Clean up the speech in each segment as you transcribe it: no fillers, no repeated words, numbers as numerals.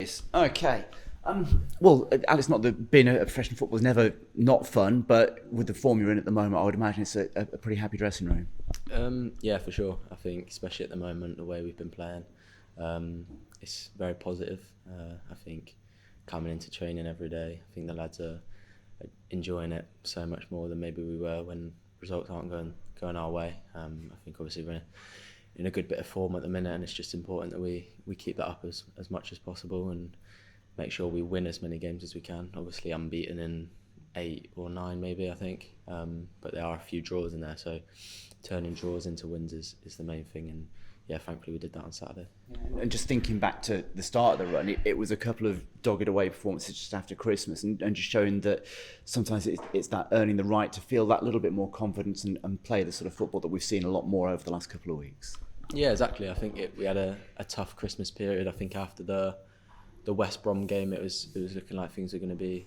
is. Okay. Well, Alex, not that being a professional footballer is never not fun, but with the form you're in at the moment, I would imagine it's a pretty happy dressing room. Yeah, for sure. I think, especially at the moment, the way we've been playing, it's very positive. I think coming into training every day, I think the lads are enjoying it so much more than maybe we were when results aren't going our way. I think obviously we're in a good bit of form at the minute, and it's just important that we keep that up as much as possible and make sure we win as many games as we can. Obviously unbeaten in 8 or 9 maybe, I think, but there are a few draws in there, so turning draws into wins is the main thing, and yeah, thankfully we did that on Saturday. And just thinking back to the start of the run, it was a couple of dogged away performances just after Christmas, and just showing that sometimes it's that earning the right to feel that little bit more confidence and play the sort of football that we've seen a lot more over the last couple of weeks. Yeah, exactly. I think we had a tough Christmas period. I think after the West Brom game, it was looking like things were going to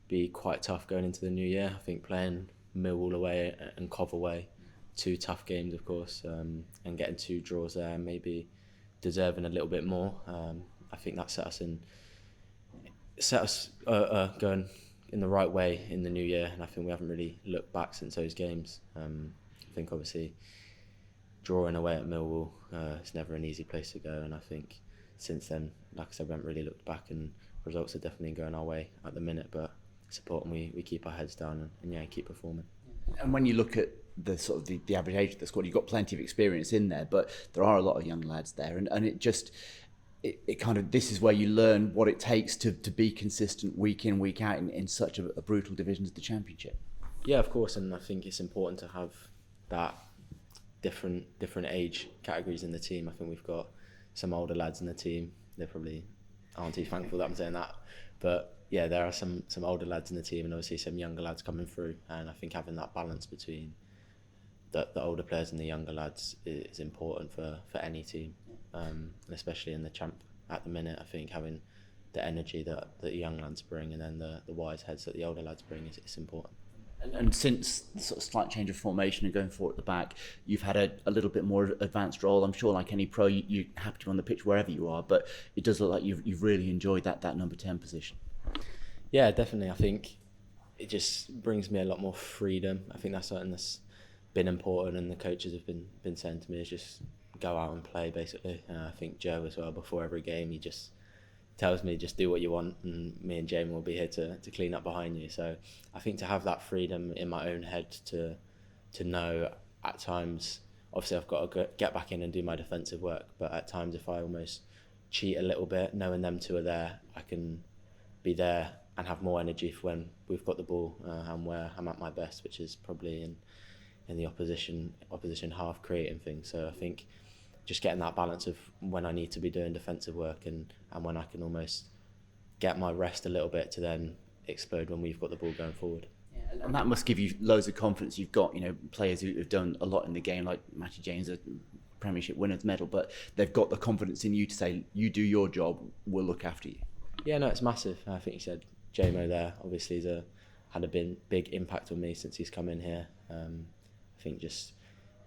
be quite tough going into the new year. I think playing Millwall away and Cov away, 2 tough games, of course, and getting 2 draws there, maybe deserving a little bit more. I think that set us going in the right way in the new year, and I think we haven't really looked back since those games. I think obviously drawing away at Millwall, it's never an easy place to go, and I think since then, like I said, we haven't really looked back, and results are definitely going our way at the minute, but it's important we keep our heads down and yeah, keep performing. And when you look at the sort of the average age of the squad, you've got plenty of experience in there, but there are a lot of young lads there, and it just it kind of, this is where you learn what it takes to be consistent week in, week out in such a brutal division as the Championship. Yeah, of course, and I think it's important to have that different age categories in the team. I think we've got some older lads in the team. They probably aren't too thankful that I'm saying that, but yeah, there are some older lads in the team, and obviously some younger lads coming through, and I think having that balance between the older players and the younger lads is important for any team, and especially in the Champ at the minute. I think having the energy that the young lads bring and then the wise heads that the older lads bring is important. And since the sort of slight change of formation and going forward at the back, you've had a little bit more advanced role. I'm sure, like any pro, you're happy to be on the pitch wherever you are, but it does look like you've really enjoyed that number 10 position. Yeah, definitely. I think it just brings me a lot more freedom. I think that's something that's been important, and the coaches have been saying to me is just go out and play, basically. I think Joe as well, before every game, he just tells me just do what you want, and me and Jamie will be here to clean up behind you. So I think to have that freedom in my own head to know at times, obviously I've got to get back in and do my defensive work, but at times if I almost cheat a little bit, knowing them 2 are there, I can be there and have more energy for when we've got the ball and where I'm at my best, which is probably in the opposition half, creating things. So I think just getting that balance of when I need to be doing defensive work and when I can almost get my rest a little bit to then explode when we've got the ball going forward. Yeah, and that must give you loads of confidence. You've got, players who have done a lot in the game, like Matty James, a Premiership winners medal, but they've got the confidence in you to say, you do your job, we'll look after you. Yeah, no, it's massive. I think you said JMO there, obviously had a big impact on me since he's come in here. I think just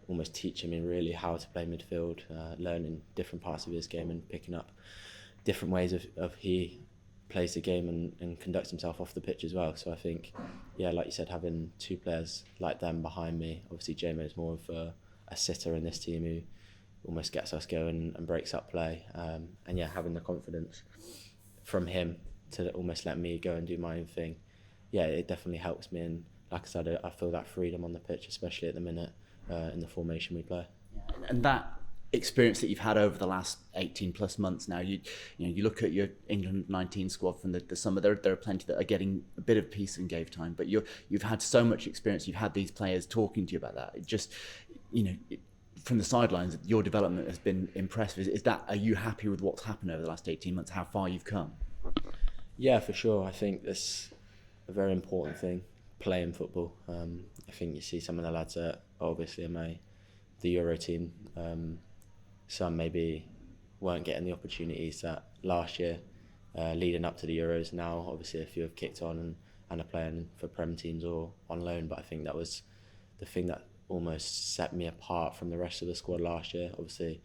almost teaching me really how to play midfield, learning different parts of his game and picking up different ways of he plays the game and conducts himself off the pitch as well. So I think, yeah, like you said, having 2 players like them behind me, obviously JMO is more of a sitter in this team who almost gets us going and breaks up play. And yeah, having the confidence from him to almost let me go and do my own thing, yeah, it definitely helps me. And like I said, I feel that freedom on the pitch, especially at the minute in the formation we play. And that experience that you've had over the last 18 plus months now, you look at your England 19 squad from the summer, there are plenty that are getting a bit of peace and game time, but you've had so much experience, you've had these players talking to you about that. It just, from the sidelines, your development has been impressive. Are you happy with what's happened over the last 18 months, how far you've come? Yeah, for sure. I think that's a very important thing, playing football. I think you see some of the lads that obviously in the Euro team, some maybe weren't getting the opportunities that last year leading up to the Euros. Now obviously a few have kicked on and are playing for Prem teams or on loan, but I think that was the thing that almost set me apart from the rest of the squad last year. Obviously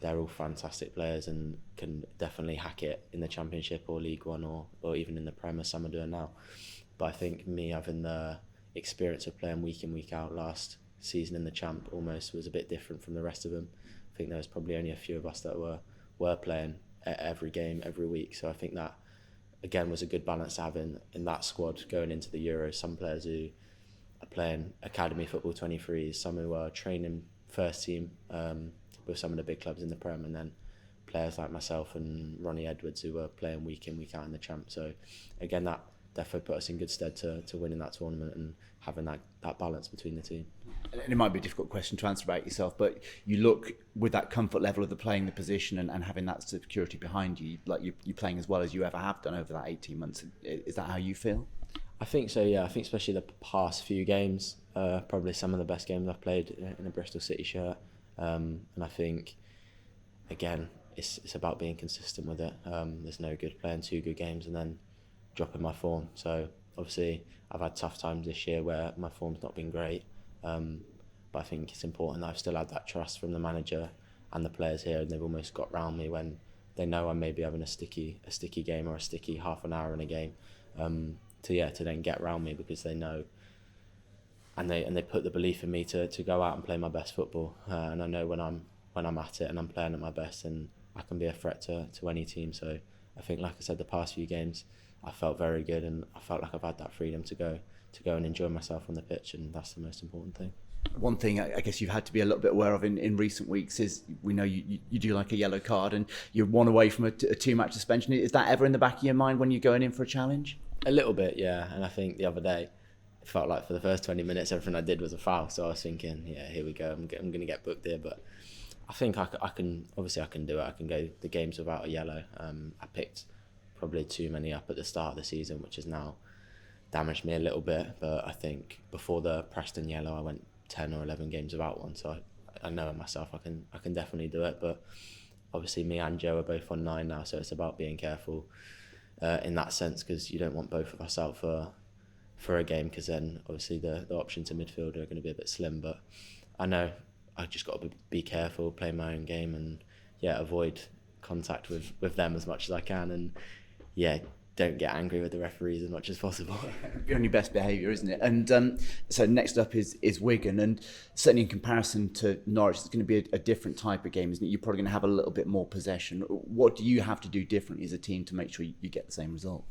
they're all fantastic players and can definitely hack it in the Championship or League One or even in the Prem, as some are doing now. But I think me having the experience of playing week in, week out last season in the Champ almost was a bit different from the rest of them. I think there was probably only a few of us that were playing every game, every week. So I think that, again, was a good balance to have in that squad going into the Euros. Some players who are playing academy football 23s, some who are training first team with some of the big clubs in the Prem, and then players like myself and Ronnie Edwards who were playing week in, week out in the Champ. So again, that definitely put us in good stead to winning that tournament and having that balance between the team. And it might be a difficult question to answer about yourself, but you look with that comfort level of playing the position and having that security behind you, like you're playing as well as you ever have done over that 18 months. Is that how you feel? I think so, yeah. I think especially the past few games, probably some of the best games I've played in a Bristol City shirt. And I think, again, it's about being consistent with it. There's no good playing 2 good games and then dropping my form. So obviously I've had tough times this year where my form's not been great. But I think it's important that I've still had that trust from the manager and the players here, and they've almost got round me when they know I'm maybe having a sticky game or a sticky half an hour in a game. To then get around me because they know, and they put the belief in me to go out and play my best football. And I know when I'm at it and I'm playing at my best, and I can be a threat to any team. So I think, like I said, the past few games I felt very good, and I felt like I've had that freedom to go and enjoy myself on the pitch, and that's the most important thing. One thing I guess you've had to be a little bit aware of in recent weeks is we know you do like a yellow card and you're one away from a 2-match suspension. Is that ever in the back of your mind when you're going in for a challenge? A little bit, yeah. And I think the other day it felt like for the first 20 minutes everything I did was a foul, so I was thinking, yeah, here we go, I'm going to get booked here. But I think I can do it. I can go the games without a yellow. I picked probably too many up at the start of the season, which has now damaged me a little bit. But I think before the Preston yellow I went 10 or 11 games without one, so I know in myself I can definitely do it. But obviously me and Joe are both on 9 now, so it's about being careful in that sense, because you don't want both of us out for a game, because then obviously the options to midfielder are going to be a bit slim. But I know I just got to be careful, play my own game, and avoid contact with them as much as I can, and don't get angry with the referees as much as possible. Be on your best behaviour, isn't it? And so next up is Wigan, and certainly in comparison to Norwich, it's going to be a different type of game, isn't it? You're probably going to have a little bit more possession. What do you have to do differently as a team to make sure you get the same result?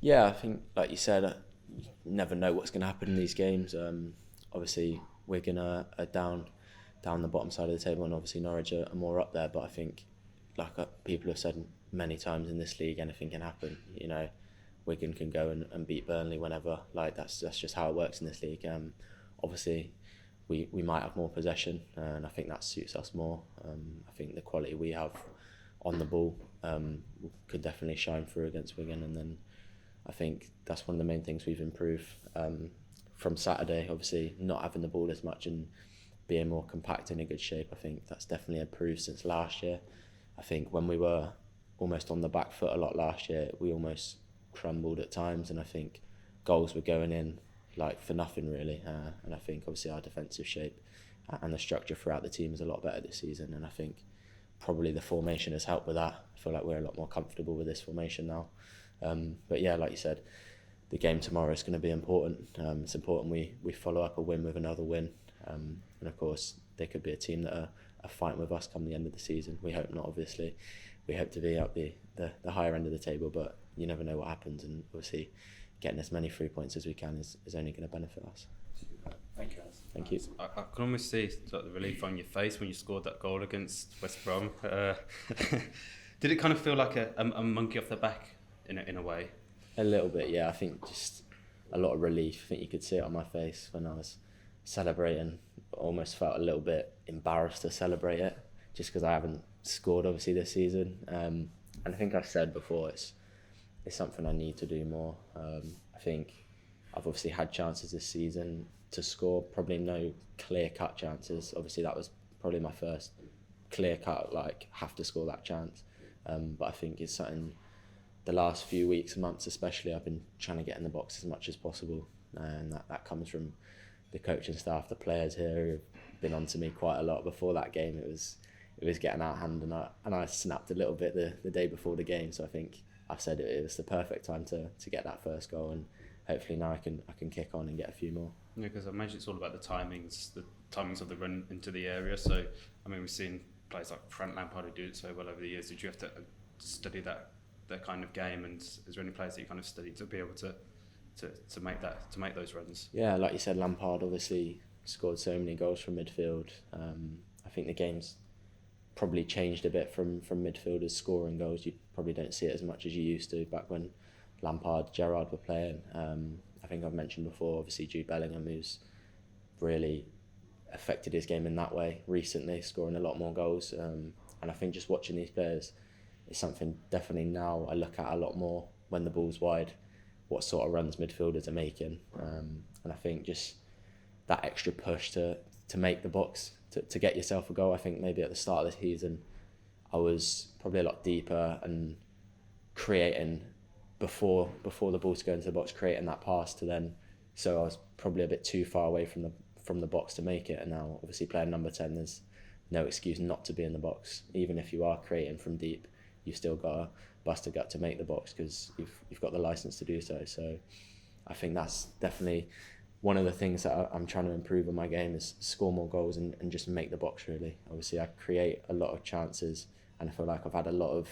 Yeah, I think, like you said, you never know what's going to happen in these games. Obviously, Wigan are down the bottom side of the table, and obviously Norwich are more up there. But I think, like people have said many times in this league, anything can happen. You know, Wigan can go and beat Burnley whenever. Like that's just how it works in this league. Obviously, we might have more possession, and I think that suits us more. I think the quality we have on the ball could definitely shine through against Wigan, and then I think that's one of the main things we've improved from Saturday. Obviously, not having the ball as much and being more compact and in good shape. I think that's definitely improved since last year. I think when we were almost on the back foot a lot last year, we almost crumbled at times, and I think goals were going in like for nothing really. And I think obviously our defensive shape and the structure throughout the team is a lot better this season, and I think probably the formation has helped with that. I feel like we're a lot more comfortable with this formation now. But yeah, like you said, the game tomorrow is going to be important. It's important we follow up a win with another win, and of course there could be a team that are fighting with us come the end of the season. We hope not, obviously. We hope to be up the higher end of the table, but you never know what happens, and obviously getting as many 3 points as we can is only going to benefit us. Thank you. Thank you. I can almost see the relief on your face when you scored that goal against West Brom. Did it kind of feel like a monkey off the back in a way? A little bit, yeah. I think just a lot of relief. I think you could see it on my face when I was celebrating. Almost felt a little bit embarrassed to celebrate it, just because I haven't scored obviously this season. And I think I've said before, it's something I need to do more. I think I've obviously had chances this season to score, probably no clear-cut chances. Obviously that was probably my first clear-cut, like, have to score that chance. But I think it's something, the last few weeks, months especially, I've been trying to get in the box as much as possible. And that comes from the coaching staff, the players here who've been on to me quite a lot. Before that game, it was was getting out of hand, and I snapped a little bit the day before the game. So I think I've said it was the perfect time to get that first goal, and hopefully now I can kick on and get a few more. Yeah, because I imagine it's all about the timings of the run into the area. So I mean, we've seen players like Frank Lampard who do it so well over the years. Did you have to study that kind of game, and is there any players that you kind of studied to be able to make those runs? Yeah, like you said, Lampard obviously scored so many goals from midfield. I think the game's probably changed a bit from midfielders scoring goals. You probably don't see it as much as you used to back when Lampard, Gerrard were playing. I think I've mentioned before, obviously Jude Bellingham, who's really affected his game in that way recently, scoring a lot more goals. And I think just watching these players is something definitely now I look at a lot more when the ball's wide, what sort of runs midfielders are making. And I think just that extra push to make the box, to get yourself a goal. I think maybe at the start of the season, I was probably a lot deeper and creating before the ball to go into the box, creating that pass to then. So I was probably a bit too far away from the box to make it. And now, obviously, playing number 10, there's no excuse not to be in the box. Even if you are creating from deep, you've still got to bust a gut to make the box because you've got the license to do so. So I think that's definitely one of the things that I'm trying to improve in my game is score more goals and just make the box, really. Obviously, I create a lot of chances and I feel like I've had a lot of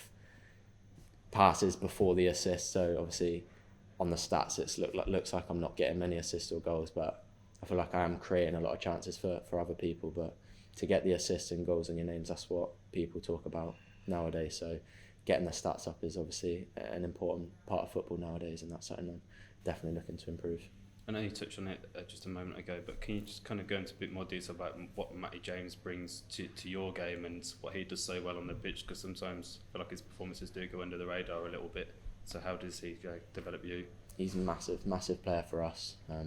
passes before the assist. So obviously, on the stats, looks like I'm not getting many assists or goals, but I feel like I am creating a lot of chances for other people. But to get the assists and goals on your names, that's what people talk about nowadays. So getting the stats up is obviously an important part of football nowadays, and that's something I'm definitely looking to improve. I know you touched on it just a moment ago, but can you just kind of go into a bit more detail about what Matty James brings to your game and what he does so well on the pitch? Because sometimes I feel like his performances do go under the radar a little bit. So how does he develop you? He's a massive player for us. I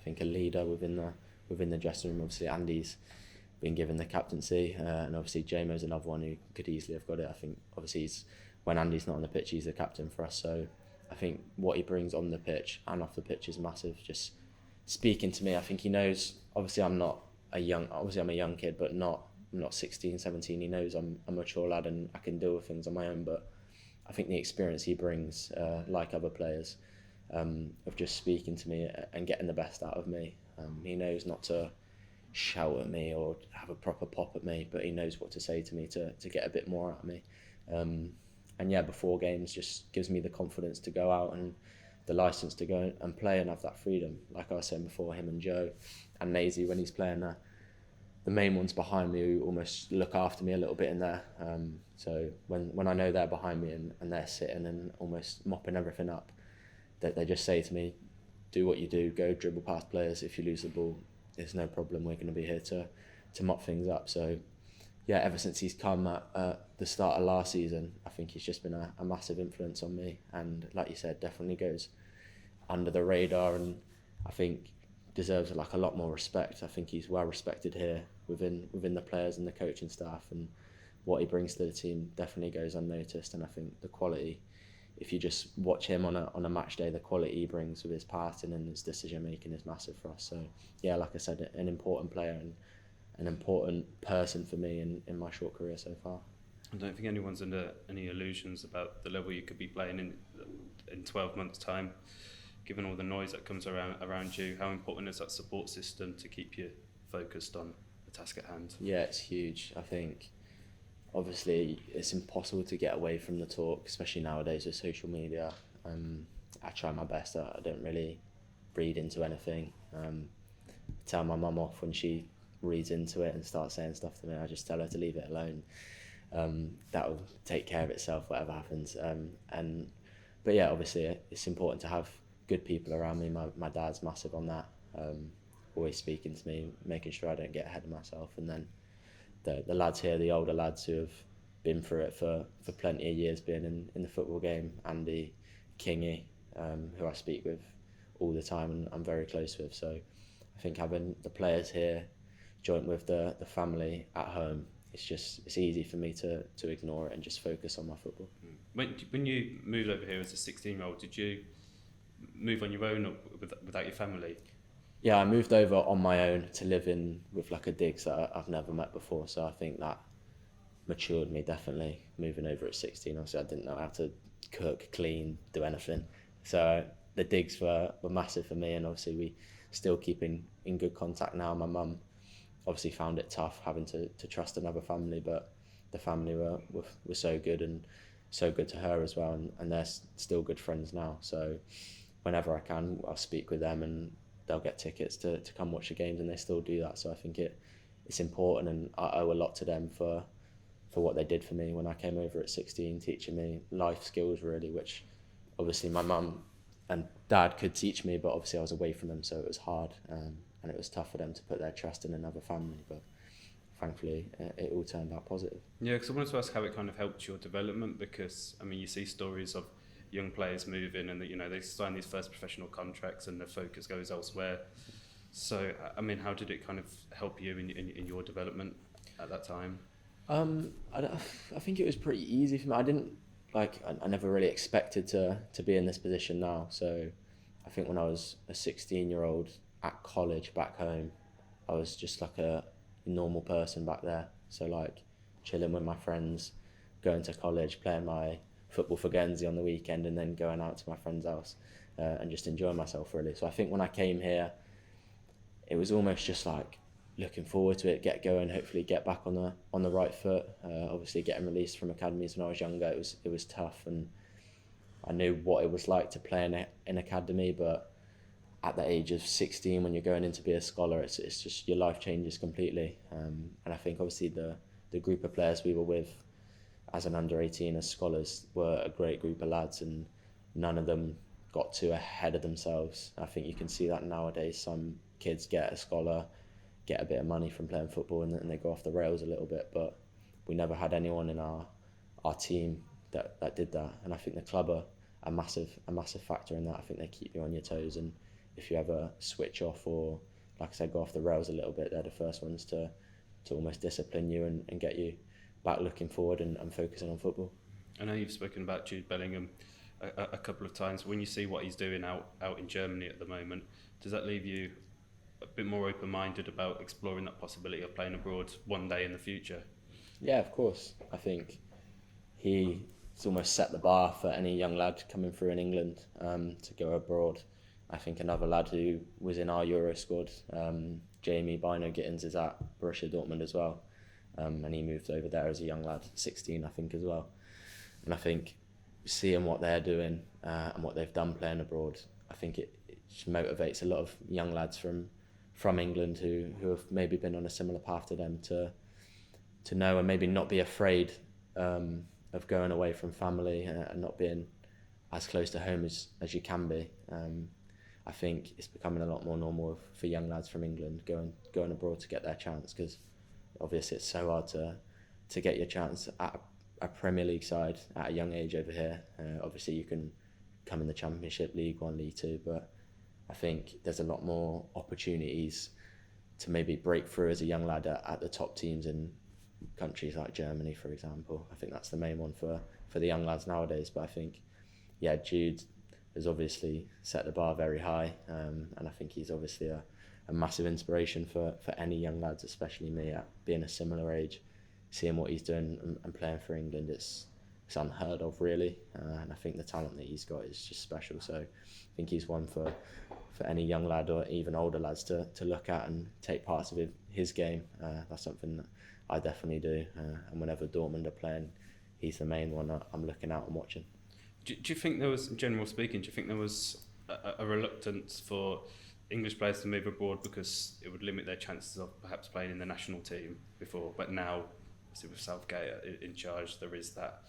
think a leader within the dressing room. Obviously, Andy's been given the captaincy, and obviously Jamo's another one who could easily have got it. I think obviously when Andy's not on the pitch, he's the captain for us. So I think what he brings on the pitch and off the pitch is massive. Just speaking to me, I think he knows. Obviously, I'm a young kid, but I'm not 16, 17. He knows I'm a mature lad and I can deal with things on my own. But I think the experience he brings, like other players, of just speaking to me and getting the best out of me. He knows not to shout at me or have a proper pop at me, but he knows what to say to me to get a bit more out of me. And yeah, before games just gives me the confidence to go out and the license to go and play and have that freedom. Like I was saying before, him and Joe and Nazy, when he's playing there, the main ones behind me who almost look after me a little bit in there. So when I know they're behind me and they're sitting and almost mopping everything up, they just say to me, do what you do, go dribble past players. If you lose the ball, it's no problem. We're going to be here to mop things up. So yeah, ever since he's come at the start of last season, I think he's just been a massive influence on me. And like you said, definitely goes under the radar and I think deserves like a lot more respect. I think he's well respected here within the players and the coaching staff, and what he brings to the team definitely goes unnoticed. And I think the quality, if you just watch him on a match day, the quality he brings with his passing and his decision making is massive for us. So yeah, like I said, an important player and an important person for me in my short career so far. I don't think anyone's under any illusions about the level you could be playing in 12 months' time. Given all the noise that comes around you, how important is that support system to keep you focused on the task at hand? Yeah, it's huge. I think obviously it's impossible to get away from the talk, especially nowadays with social media. I try my best. I don't really read into anything. Tell my mum off when she reads into it and starts saying stuff to me. I just tell her to leave it alone. That will take care of itself, whatever happens. But yeah, obviously it's important to have good people around me. My dad's massive on that. Always speaking to me, making sure I don't get ahead of myself. And then the lads here, the older lads who have been through it for plenty of years, being in the football game, Andy, Kingy, who I speak with all the time and I'm very close with. So I think having the players here joint with the family at home, it's easy for me to ignore it and just focus on my football. When you moved over here as a 16-year-old, did you move on your own or without your family? Yeah, I moved over on my own to live in with like a digs that I've never met before. So I think that matured me definitely. Moving over at 16, obviously I didn't know how to cook, clean, do anything. So the digs were massive for me, and obviously we still keep in good contact now. My mum obviously found it tough having to trust another family, but the family were so good, and so good to her as well, and they're still good friends now. So whenever I can, I'll speak with them, and they'll get tickets to come watch the games, and they still do that. So I think it's important, and I owe a lot to them for what they did for me when I came over at 16, teaching me life skills really, which obviously my mum and dad could teach me, but obviously I was away from them, so it was hard, and it was tough for them to put their trust in another family. But thankfully, it all turned out positive. Yeah, because I wanted to ask how it kind of helped your development, because I mean you see stories of young players moving, and that, you know, they sign these first professional contracts and their focus goes elsewhere. So I mean, how did it kind of help you in your development at that time? I think it was pretty easy for me. I never really expected to be in this position now. So I think when I was a 16-year-old at college back home, I was just like a normal person back there. So like chilling with my friends, going to college, playing my football for Guernsey on the weekend, and then going out to my friend's house and just enjoying myself really. So I think when I came here, it was almost just like looking forward to it, get going, hopefully get back on the right foot. Obviously getting released from academies when I was younger, it was tough, and I knew what it was like to play in academy, but at the age of 16, when you're going in to be a scholar, it's just your life changes completely. And I think obviously the group of players we were with as an under-18 as scholars were a great group of lads, and none of them got too ahead of themselves. I think you can see that nowadays. Some kids get a scholar, get a bit of money from playing football, and they go off the rails a little bit, but we never had anyone in our team that did that. And I think the club are a massive factor in that. I think they keep you on your toes, and if you ever switch off or, like I said, go off the rails a little bit, they're the first ones to almost discipline you and get you back looking forward and focusing on football. I know you've spoken about Jude Bellingham a couple of times. When you see what he's doing out in Germany at the moment, does that leave you a bit more open-minded about exploring that possibility of playing abroad one day in the future? Yeah, of course. I think he's almost set the bar for any young lad coming through in England to go abroad. I think another lad who was in our Euro squad, Jamie Bino Gittins, is at Borussia Dortmund as well. And he moved over there as a young lad, 16 I think as well. And I think seeing what they're doing and what they've done playing abroad, I think it just motivates a lot of young lads from England who have maybe been on a similar path to them to know and maybe not be afraid of going away from family and not being as close to home as you can be. I think it's becoming a lot more normal for young lads from England going abroad to get their chance, because obviously it's so hard to get your chance at a Premier League side at a young age over here. Obviously you can come in the Championship, League 1, League 2, but I think there's a lot more opportunities to maybe break through as a young lad at the top teams in countries like Germany, for example. I think that's the main one for the young lads nowadays. But I think, yeah, Jude has obviously set the bar very high, and I think he's obviously a massive inspiration for any young lads, especially me, at being a similar age. Seeing what he's doing and playing for England, it's unheard of really, and I think the talent that he's got is just special. So I think he's one for any young lad or even older lads to look at and take parts of his game. That's something that I definitely do, and whenever Dortmund are playing, he's the main one I'm looking out and watching. Do you think there was, in general speaking, a reluctance for English players to move abroad because it would limit their chances of perhaps playing in the national team before? But now, obviously with Southgate in charge, there is that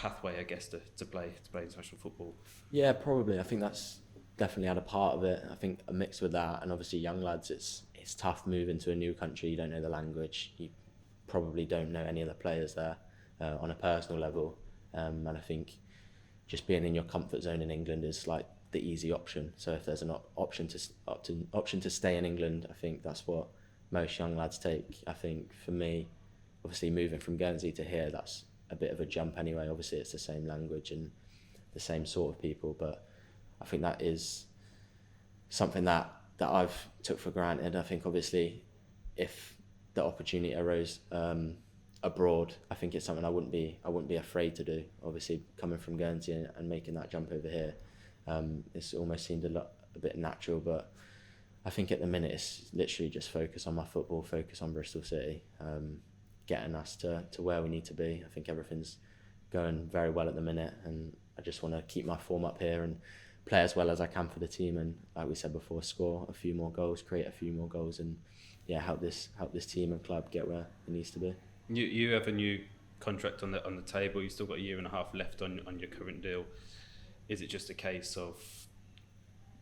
pathway, I guess, to play international football. Yeah, probably. I think that's definitely had a part of it. I think a mix with that, and obviously young lads, it's tough moving to a new country. You don't know the language. You probably don't know any of the players there on a personal level, and I think just being in your comfort zone in England is like the easy option. So if there's an option to stay in England, I think that's what most young lads take. I think for me, obviously moving from Guernsey to here, that's a bit of a jump anyway. Obviously it's the same language and the same sort of people, but I think that is something that I've took for granted. I think obviously if the opportunity arose abroad, I think it's something I wouldn't be afraid to do. Obviously, coming from Guernsey and making that jump over here, it's almost seemed a bit natural. But I think at the minute it's literally just focus on my football, focus on Bristol City, getting us to where we need to be. I think everything's going very well at the minute, and I just want to keep my form up here and play as well as I can for the team. And like we said before, score a few more goals, create a few more goals, and help this team and club get where it needs to be. You have a new contract on the table. You've still got a year and a half left on your current deal. Is it just a case of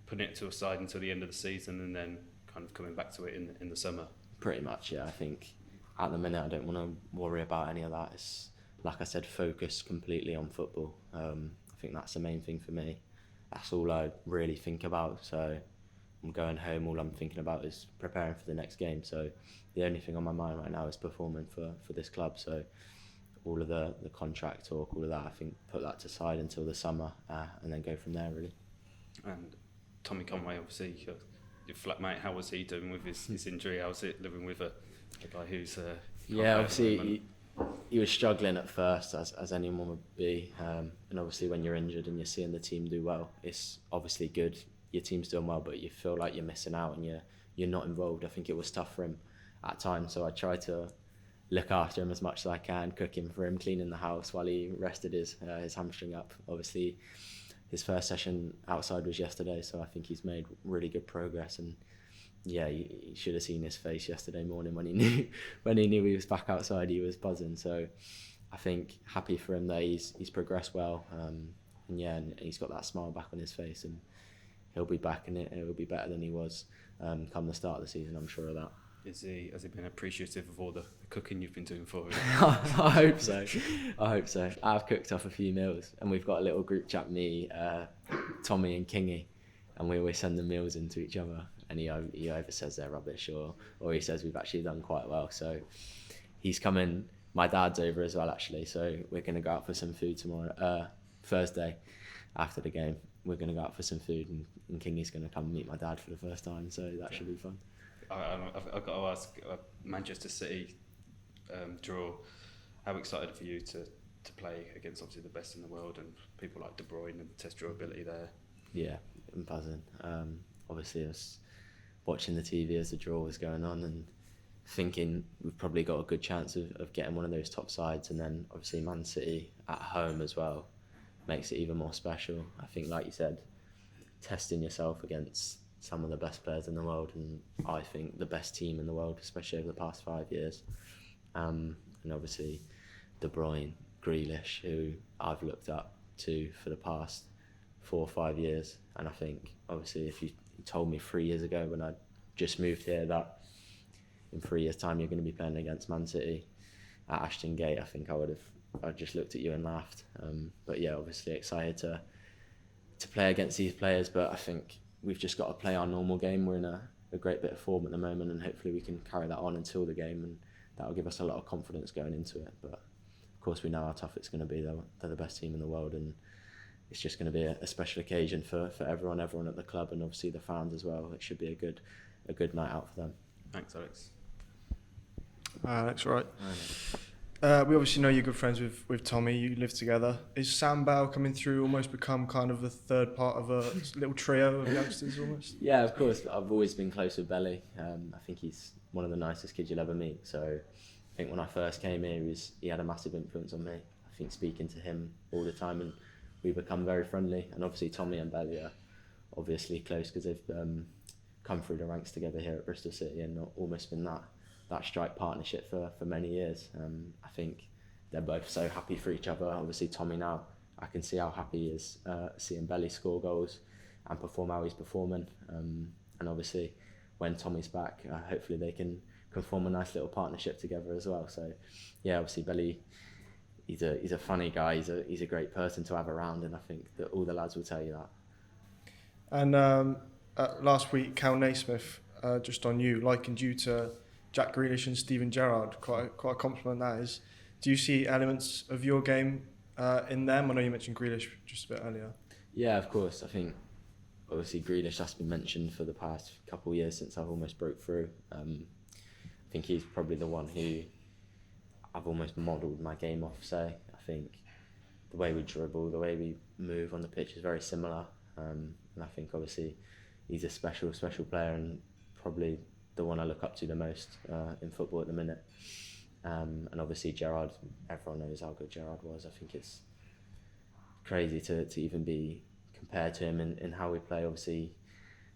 putting it to a side until the end of the season and then kind of coming back to it in the summer? Pretty much, yeah. I think at the minute I don't want to worry about any of that. It's, like I said, focus completely on football. I think that's the main thing for me. That's all I really think about. So I'm going home, all I'm thinking about is preparing for the next game. So the only thing on my mind right now is performing for this club. So all of the contract talk, all of that, I think put that to side until the summer, and then go from there, really. And Tommy Conway, obviously, your flatmate, how was he doing with his injury? How was it living with a guy who's... obviously he was struggling at first, as anyone would be. And obviously when you're injured and you're seeing the team do well, it's obviously good. Your team's doing well, but you feel like you're missing out and you're not involved. I think it was tough for him at times, so I tried to look after him as much as I can, cooking for him, cleaning the house while he rested his hamstring up. Obviously, his first session outside was yesterday, so I think he's made really good progress. And yeah, you should have seen his face yesterday morning when he knew he was back outside. He was buzzing. So I think happy for him that he's progressed well, and he's got that smile back on his face, and he'll be back in it. He'll be better than he was come the start of the season. I'm sure of that. Has he been appreciative of all the cooking you've been doing for him? I hope so. I've cooked off a few meals, and we've got a little group chat, me, Tommy and Kingy, and we always send the meals in to each other, and he either says they're rubbish or he says we've actually done quite well. So he's coming. My dad's over as well, actually, so we're going to go out for some food tomorrow, Thursday, after the game. We're going to go out for some food, and Kingy's going to come meet my dad for the first time, so that should be fun. I've got to ask, Manchester City draw, how excited for you to play against obviously the best in the world and people like De Bruyne and test your ability there? Yeah, I'm buzzing. Obviously I was watching the TV as the draw was going on and thinking we've probably got a good chance of getting one of those top sides, and then obviously Man City at home as well makes it even more special. I think, like you said, testing yourself against some of the best players in the world, and I think the best team in the world, especially over the past 5 years. And obviously De Bruyne, Grealish, who I've looked up to for the past 4 or 5 years. And I think, obviously, if you told me 3 years ago when I just moved here that in 3 years' time you're going to be playing against Man City at Ashton Gate, I think I'd just looked at you and laughed. But yeah, obviously excited to play against these players, but I think we've just got to play our normal game. We're in a great bit of form at the moment, and hopefully we can carry that on until the game, and that'll give us a lot of confidence going into it. But of course we know how tough it's going to be. They're the best team in the world, and it's just going to be a special occasion for everyone at the club, and obviously the fans as well. It should be a good night out for them. Thanks, Alex. That's right. We obviously know you're good friends with Tommy. You live together. Is Sam Bell coming through almost become kind of the third part of a little trio of youngsters almost? Yeah, of course. I've always been close with Belly. I think he's one of the nicest kids you'll ever meet. So I think when I first came here, he had a massive influence on me. I think speaking to him all the time, and we become very friendly. And obviously Tommy and Belly are obviously close because they've come through the ranks together here at Bristol City, and almost been that strike partnership for many years. I think they're both so happy for each other. Obviously Tommy now, I can see how happy he is seeing Belly score goals and perform how he's performing. And obviously when Tommy's back, hopefully they can form a nice little partnership together as well. So yeah, obviously Belly, he's a funny guy. He's a great person to have around, and I think that all the lads will tell you that. And last week, Cal Naismith, just on you, likened you to Jack Grealish and Steven Gerrard. Quite a compliment that is. Do you see elements of your game in them? I know you mentioned Grealish just a bit earlier. Yeah, of course. I think obviously Grealish has been mentioned for the past couple of years since I've almost broke through. I think he's probably the one who I've almost modelled my game off. So I think the way we dribble, the way we move on the pitch is very similar. And I think obviously he's a special player and probably the one I look up to the most in football at the minute. And obviously Gerrard, everyone knows how good Gerrard was. I think it's crazy to even be compared to him in how we play. Obviously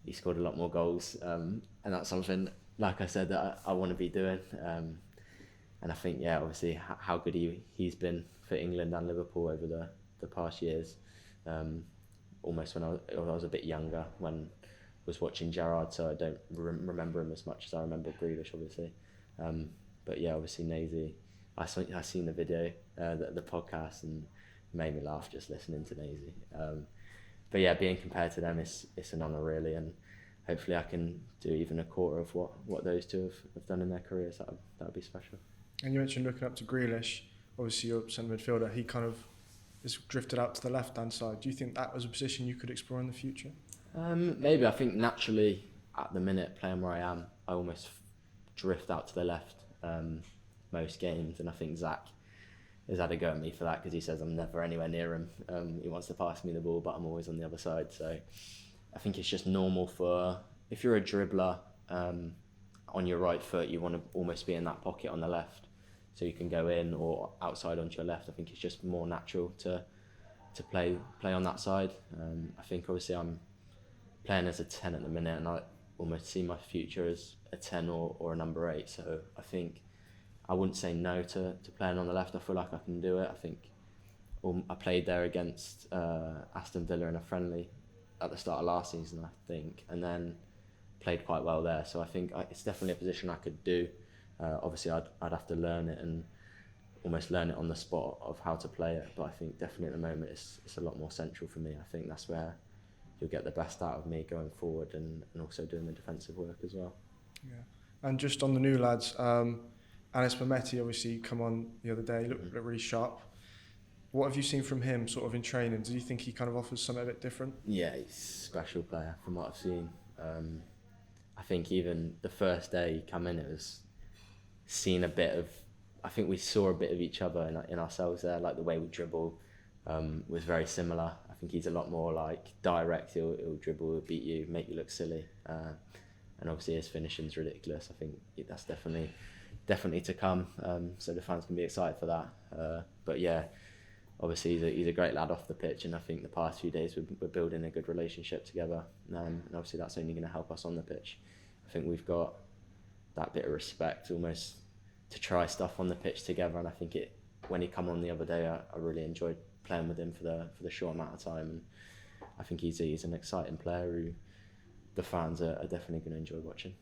he scored a lot more goals, and that's something, like I said, that I want to be doing. And I think, yeah, obviously how good he's been for England and Liverpool over the past years. Almost when I was a bit younger, when I was watching Gerrard, so I don't remember him as much as I remember Grealish, obviously. But yeah, obviously Nazy, I seen the video, the podcast, and it made me laugh just listening to Nazy. But yeah, being compared to them, it's an honour really, and hopefully I can do even a quarter of what those two have done in their careers. That would be special. And you mentioned looking up to Grealish. Obviously, you're centre midfielder. He kind of is drifted out to the left-hand side. Do you think that was a position you could explore in the future? Maybe. I think naturally, at the minute, playing where I am, I almost drift out to the left most games. And I think Zach has had a go at me for that because he says I'm never anywhere near him. He wants to pass me the ball, but I'm always on the other side. So I think it's just normal for, if you're a dribbler on your right foot, you want to almost be in that pocket on the left, so you can go in or outside onto your left. I think it's just more natural to play on that side. I think obviously I'm playing as a 10 at the minute, and I almost see my future as a 10 or a number 8. So I think I wouldn't say no to playing on the left. I feel like I can do it. I think I played there against Aston Villa in a friendly at the start of last season, I think, and then played quite well there. So I think it's definitely a position I could do. Obviously I'd have to learn it and almost learn it on the spot of how to play it, but I think definitely at the moment it's a lot more central for me. I think that's where you'll get the best out of me going forward, and also doing the defensive work as well. Yeah. And just on the new lads, Anis Matty obviously come on the other day, looked really sharp. What have you seen from him sort of in training? Do you think he kind of offers something a bit different? Yeah, he's a special player from what I've seen. I think even the first day he came in, it was seen a bit of, I think we saw a bit of each other in ourselves there, like the way we dribble was very similar. I think he's a lot more like direct, he'll dribble, he'll beat you, make you look silly. And obviously his finishing's ridiculous. I think that's definitely to come, so the fans can be excited for that. But yeah, obviously he's a great lad off the pitch, and I think the past few days we're building a good relationship together, and obviously that's only going to help us on the pitch. I think we've got that bit of respect almost to try stuff on the pitch together, and I think when he come on the other day, I really enjoyed playing with him for the short amount of time, and I think he's an exciting player who the fans are definitely going to enjoy watching.